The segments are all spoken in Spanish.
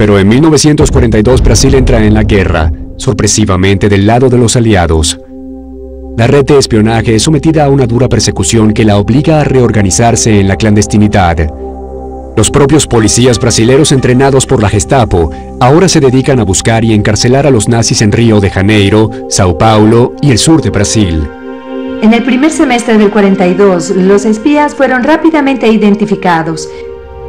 Pero en 1942 Brasil entra en la guerra, sorpresivamente del lado de los aliados. La red de espionaje es sometida a una dura persecución que la obliga a reorganizarse en la clandestinidad. Los propios policías brasileños entrenados por la Gestapo ahora se dedican a buscar y encarcelar a los nazis en Río de Janeiro, Sao Paulo y el sur de Brasil. En el primer semestre del 42, los espías fueron rápidamente identificados.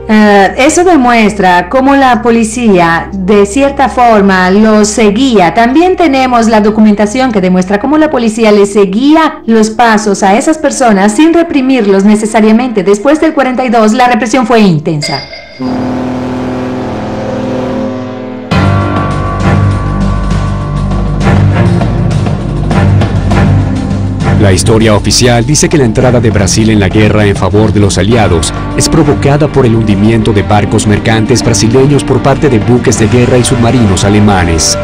Eso demuestra cómo la policía, de cierta forma, los seguía. También tenemos la documentación que demuestra cómo la policía les seguía los pasos a esas personas sin reprimirlos necesariamente. Después del 42, la represión fue intensa. La historia oficial dice que la entrada de Brasil en la guerra en favor de los aliados es provocada por el hundimiento de barcos mercantes brasileños por parte de buques de guerra y submarinos alemanes.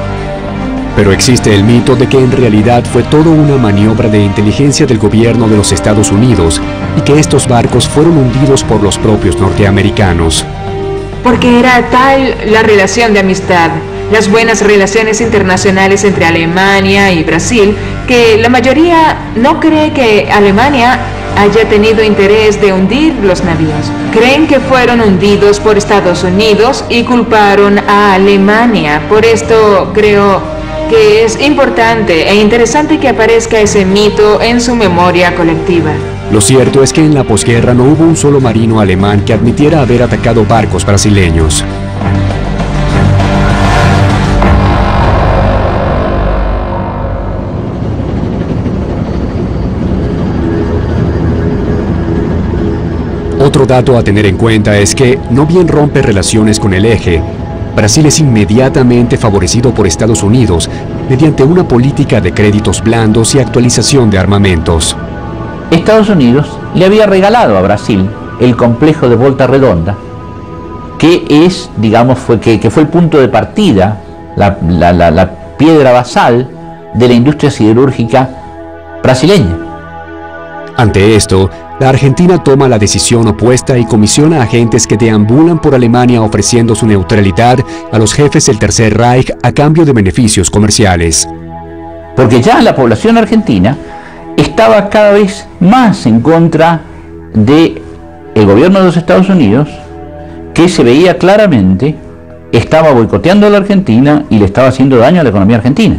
Pero existe el mito de que en realidad fue todo una maniobra de inteligencia del gobierno de los Estados Unidos y que estos barcos fueron hundidos por los propios norteamericanos. Porque era tal la relación de amistad, las buenas relaciones internacionales entre Alemania y Brasil, que la mayoría no cree que Alemania haya tenido interés de hundir los navíos. Creen que fueron hundidos por Estados Unidos y culparon a Alemania. Por esto creo que es importante e interesante que aparezca ese mito en su memoria colectiva. Lo cierto es que en la posguerra no hubo un solo marino alemán que admitiera haber atacado barcos brasileños. Otro dato a tener en cuenta es que, no bien rompe relaciones con el eje, Brasil es inmediatamente favorecido por Estados Unidos mediante una política de créditos blandos y actualización de armamentos. Estados Unidos le había regalado a Brasil el complejo de Volta Redonda, que es, digamos, fue el punto de partida, la piedra basal de la industria siderúrgica brasileña. Ante esto, la Argentina toma la decisión opuesta y comisiona agentes que deambulan por Alemania ofreciendo su neutralidad a los jefes del Tercer Reich a cambio de beneficios comerciales. Porque ya la población argentina estaba cada vez más en contra del gobierno de los Estados Unidos, que se veía claramente estaba boicoteando a la Argentina y le estaba haciendo daño a la economía argentina.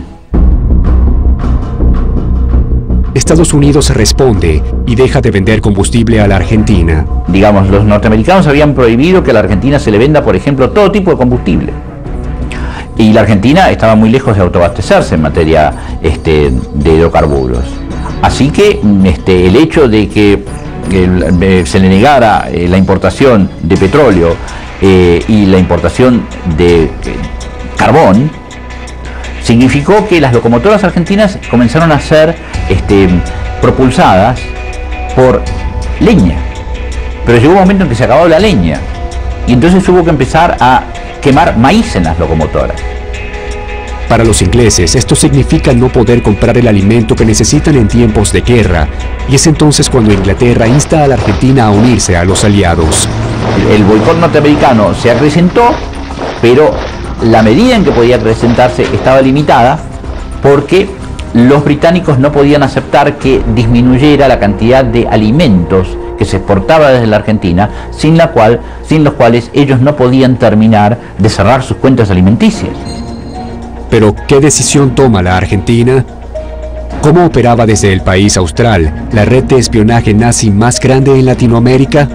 Estados Unidos responde y deja de vender combustible a la Argentina. Digamos, los norteamericanos habían prohibido que a la Argentina se le venda, por ejemplo, todo tipo de combustible. Y la Argentina estaba muy lejos de autoabastecerse en materia de hidrocarburos. Así que el hecho de que se le negara la importación de petróleo y la importación de carbón, significó que las locomotoras argentinas comenzaron a ser propulsadas por leña. Pero llegó un momento en que se acabó la leña y entonces hubo que empezar a quemar maíz en las locomotoras. Para los ingleses, esto significa no poder comprar el alimento que necesitan en tiempos de guerra, y es entonces cuando Inglaterra insta a la Argentina a unirse a los aliados. El boicot norteamericano se acrecentó, pero la medida en que podía acrecentarse estaba limitada porque los británicos no podían aceptar que disminuyera la cantidad de alimentos que se exportaba desde la Argentina, sin los cuales ellos no podían terminar de cerrar sus cuentas alimenticias. Pero, ¿qué decisión toma la Argentina? ¿Cómo operaba desde el país austral la red de espionaje nazi más grande en Latinoamérica?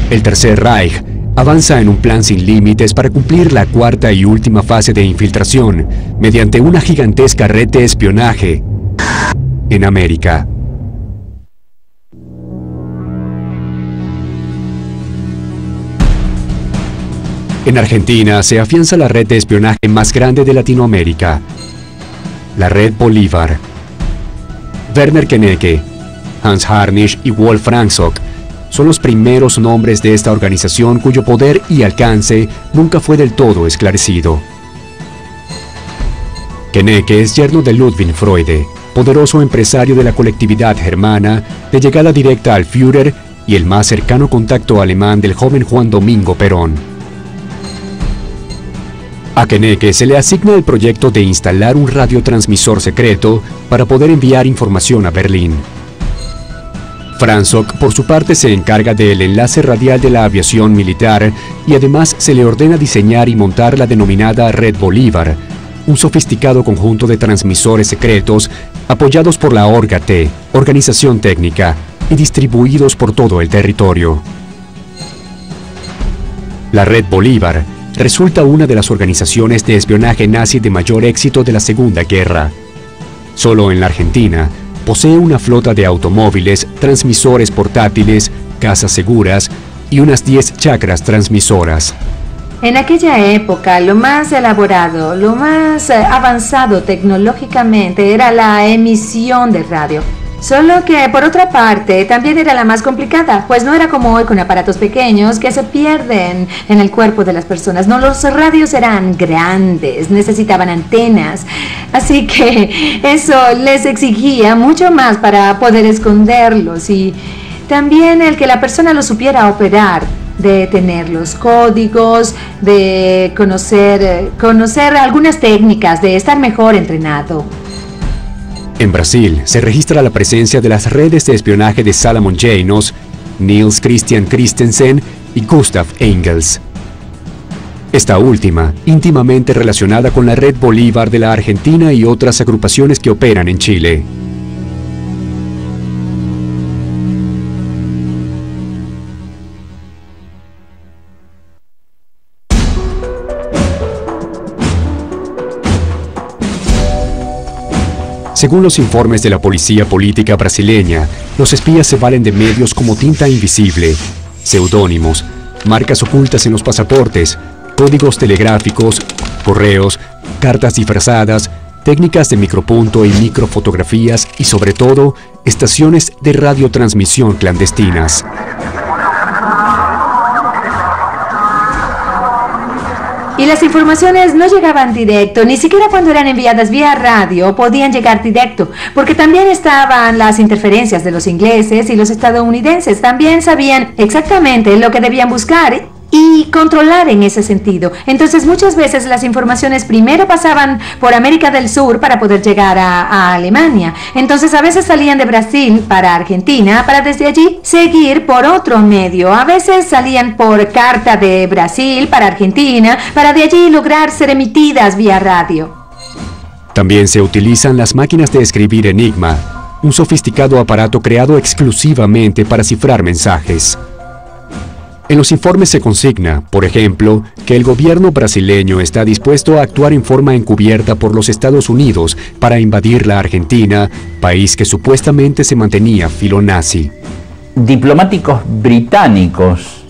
El Tercer Reich avanza en un plan sin límites para cumplir la cuarta y última fase de infiltración mediante una gigantesca red de espionaje en América. En Argentina se afianza la red de espionaje más grande de Latinoamérica, la Red Bolívar. Werner Kennecke, Hans Harnisch y Wolf Franzok son los primeros nombres de esta organización cuyo poder y alcance nunca fue del todo esclarecido. Kennecke es yerno de Ludwig Freude, poderoso empresario de la colectividad germana, de llegada directa al Führer y el más cercano contacto alemán del joven Juan Domingo Perón. A Knecke se le asigna el proyecto de instalar un radiotransmisor secreto para poder enviar información a Berlín. Franzoc, por su parte, se encarga del enlace radial de la aviación militar y además se le ordena diseñar y montar la denominada Red Bolívar, un sofisticado conjunto de transmisores secretos apoyados por la ORGA-T, organización técnica, y distribuidos por todo el territorio. La Red Bolívar resulta una de las organizaciones de espionaje nazi de mayor éxito de la Segunda Guerra. Solo en la Argentina, posee una flota de automóviles, transmisores portátiles, casas seguras y unas 10 chacras transmisoras. En aquella época, lo más elaborado, lo más avanzado tecnológicamente era la emisión de radio. Solo que, por otra parte, también era la más complicada, pues no era como hoy con aparatos pequeños que se pierden en el cuerpo de las personas. No, los radios eran grandes, necesitaban antenas, así que eso les exigía mucho más para poder esconderlos y también el que la persona lo supiera operar, de tener los códigos, de conocer algunas técnicas, de estar mejor entrenado. En Brasil se registra la presencia de las redes de espionaje de Salomon Janos, Niels Christian Christensen y Gustav Engels. Esta última, íntimamente relacionada con la Red Bolívar de la Argentina y otras agrupaciones que operan en Chile. Según los informes de la policía política brasileña, los espías se valen de medios como tinta invisible, seudónimos, marcas ocultas en los pasaportes, códigos telegráficos, correos, cartas disfrazadas, técnicas de micropunto y microfotografías y, sobre todo, estaciones de radiotransmisión clandestinas. Y las informaciones no llegaban directo, ni siquiera cuando eran enviadas vía radio podían llegar directo, porque también estaban las interferencias de los ingleses y los estadounidenses. También sabían exactamente lo que debían buscar y controlar en ese sentido. Entonces muchas veces las informaciones primero pasaban por América del Sur para poder llegar a Alemania. Entonces a veces salían de Brasil para Argentina para desde allí seguir por otro medio. A veces salían por carta de Brasil para Argentina para de allí lograr ser emitidas vía radio. También se utilizan las máquinas de escribir Enigma, un sofisticado aparato creado exclusivamente para cifrar mensajes. En los informes se consigna, por ejemplo, que el gobierno brasileño está dispuesto a actuar en forma encubierta por los Estados Unidos para invadir la Argentina, país que supuestamente se mantenía filonazi. Diplomáticos británicos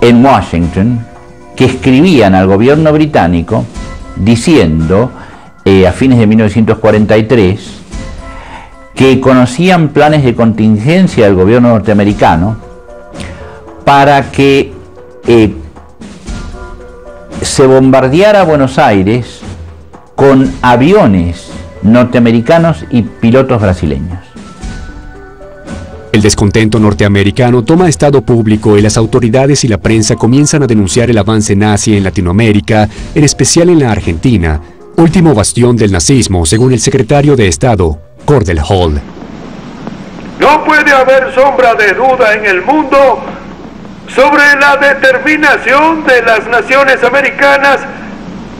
en Washington que escribían al gobierno británico diciendo, a fines de 1943, que conocían planes de contingencia del gobierno norteamericano para que se bombardeara Buenos Aires con aviones norteamericanos y pilotos brasileños. El descontento norteamericano toma estado público y las autoridades y la prensa comienzan a denunciar el avance nazi en Latinoamérica, en especial en la Argentina, último bastión del nazismo, según el secretario de Estado, Cordell Hull. No puede haber sombra de duda en el mundo sobre la determinación de las naciones americanas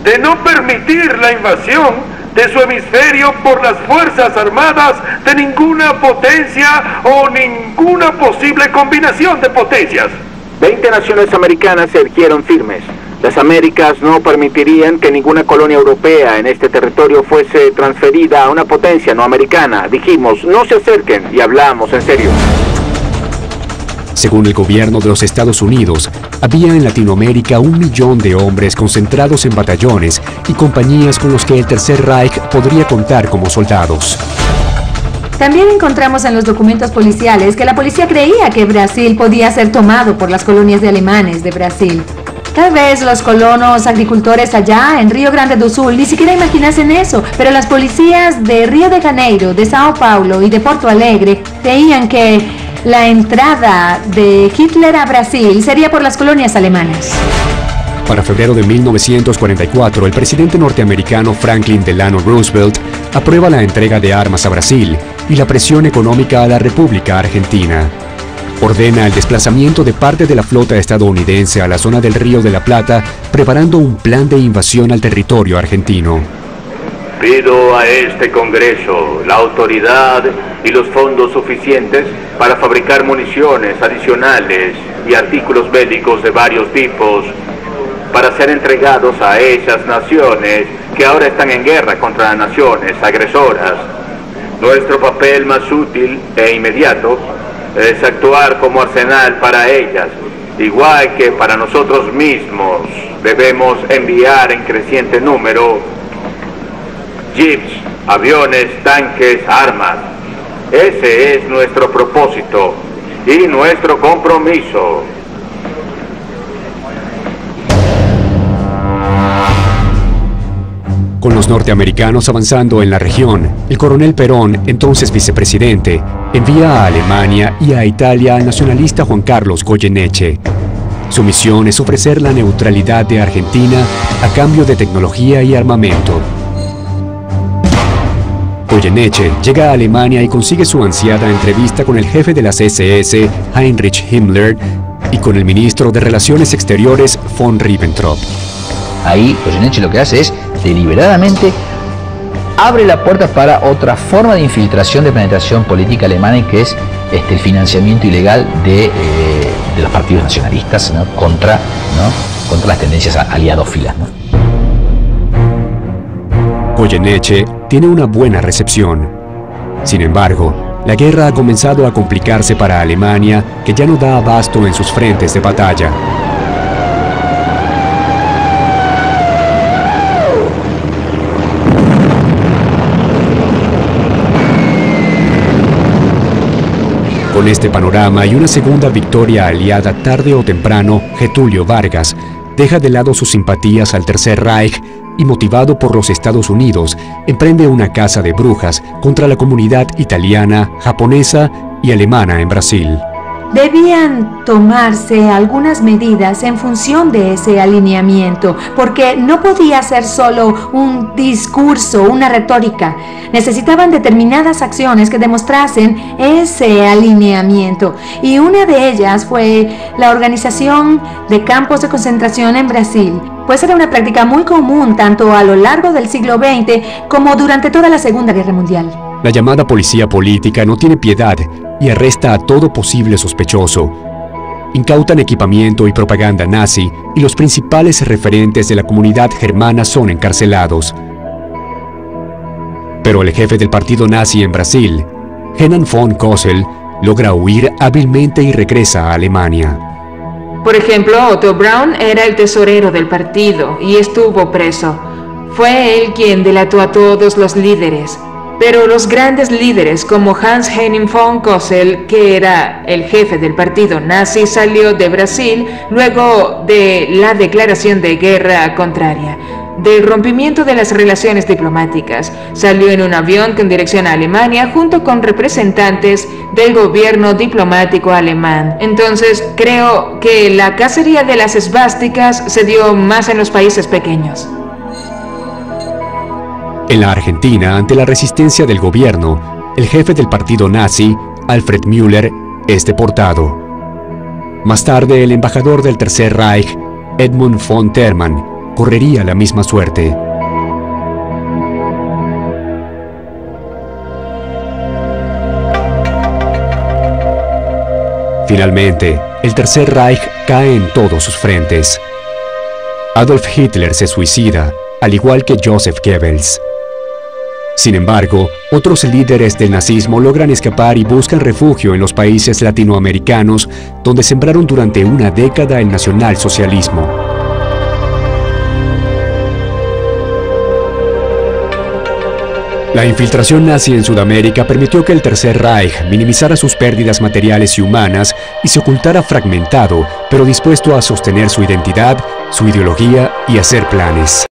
de no permitir la invasión de su hemisferio por las fuerzas armadas de ninguna potencia o ninguna posible combinación de potencias. 20 naciones americanas se erguieron firmes. Las Américas no permitirían que ninguna colonia europea en este territorio fuese transferida a una potencia no americana. Dijimos, no se acerquen, y hablamos en serio. Según el gobierno de los Estados Unidos, había en Latinoamérica 1 millón de hombres concentrados en batallones y compañías con los que el Tercer Reich podría contar como soldados. También encontramos en los documentos policiales que la policía creía que Brasil podía ser tomado por las colonias de alemanes de Brasil. Tal vez los colonos agricultores allá en Río Grande do Sul ni siquiera imaginasen eso, pero las policías de Río de Janeiro, de Sao Paulo y de Porto Alegre creían que la entrada de Hitler a Brasil sería por las colonias alemanas. Para febrero de 1944, el presidente norteamericano Franklin Delano Roosevelt aprueba la entrega de armas a Brasil y la presión económica a la República Argentina. Ordena el desplazamiento de parte de la flota estadounidense a la zona del Río de la Plata, preparando un plan de invasión al territorio argentino. Pido a este Congreso la autoridad y los fondos suficientes para fabricar municiones adicionales y artículos bélicos de varios tipos para ser entregados a esas naciones que ahora están en guerra contra naciones agresoras. Nuestro papel más útil e inmediato es actuar como arsenal para ellas, igual que para nosotros mismos. Debemos enviar en creciente número jeeps, aviones, tanques, armas. Ese es nuestro propósito y nuestro compromiso. Con los norteamericanos avanzando en la región, el coronel Perón, entonces vicepresidente, envía a Alemania y a Italia al nacionalista Juan Carlos Goyeneche. Su misión es ofrecer la neutralidad de Argentina a cambio de tecnología y armamento. Goyeneche llega a Alemania y consigue su ansiada entrevista con el jefe de las SS, Heinrich Himmler, y con el ministro de Relaciones Exteriores, von Ribbentrop. Ahí Goyeneche lo que hace es deliberadamente abre la puerta para otra forma de infiltración, de penetración política alemana, y que es el financiamiento ilegal de los partidos nacionalistas, ¿no? contra las tendencias aliadófilas, ¿no? Goyeneche tiene una buena recepción. Sin embargo, la guerra ha comenzado a complicarse para Alemania, que ya no da abasto en sus frentes de batalla. Con este panorama y una segunda victoria aliada tarde o temprano, Getúlio Vargas deja de lado sus simpatías al Tercer Reich y, motivado por los Estados Unidos, emprende una caza de brujas contra la comunidad italiana, japonesa y alemana en Brasil. Debían tomarse algunas medidas en función de ese alineamiento, porque no podía ser solo un discurso, una retórica. Necesitaban determinadas acciones que demostrasen ese alineamiento, y una de ellas fue la organización de campos de concentración en Brasil, pues era una práctica muy común tanto a lo largo del siglo XX como durante toda la Segunda Guerra Mundial. La llamada policía política no tiene piedad y arresta a todo posible sospechoso. Incautan equipamiento y propaganda nazi, y los principales referentes de la comunidad germana son encarcelados. Pero el jefe del partido nazi en Brasil, Hermann von Kassel, logra huir hábilmente y regresa a Alemania. Por ejemplo, Otto Braun era el tesorero del partido y estuvo preso. Fue él quien delató a todos los líderes. Pero los grandes líderes como Hans-Henning von Kassel, que era el jefe del partido nazi, salió de Brasil luego de la declaración de guerra contraria, del rompimiento de las relaciones diplomáticas. Salió en un avión con dirección a Alemania junto con representantes del gobierno diplomático alemán. Entonces creo que la cacería de las esvásticas se dio más en los países pequeños. En la Argentina, ante la resistencia del gobierno, el jefe del partido nazi, Alfred Müller, es deportado. Más tarde, el embajador del Tercer Reich, Edmund von Termann, correría la misma suerte. Finalmente, el Tercer Reich cae en todos sus frentes. Adolf Hitler se suicida, al igual que Joseph Goebbels. Sin embargo, otros líderes del nazismo logran escapar y buscan refugio en los países latinoamericanos, donde sembraron durante una década el nacionalsocialismo. La infiltración nazi en Sudamérica permitió que el Tercer Reich minimizara sus pérdidas materiales y humanas y se ocultara fragmentado, pero dispuesto a sostener su identidad, su ideología y hacer planes.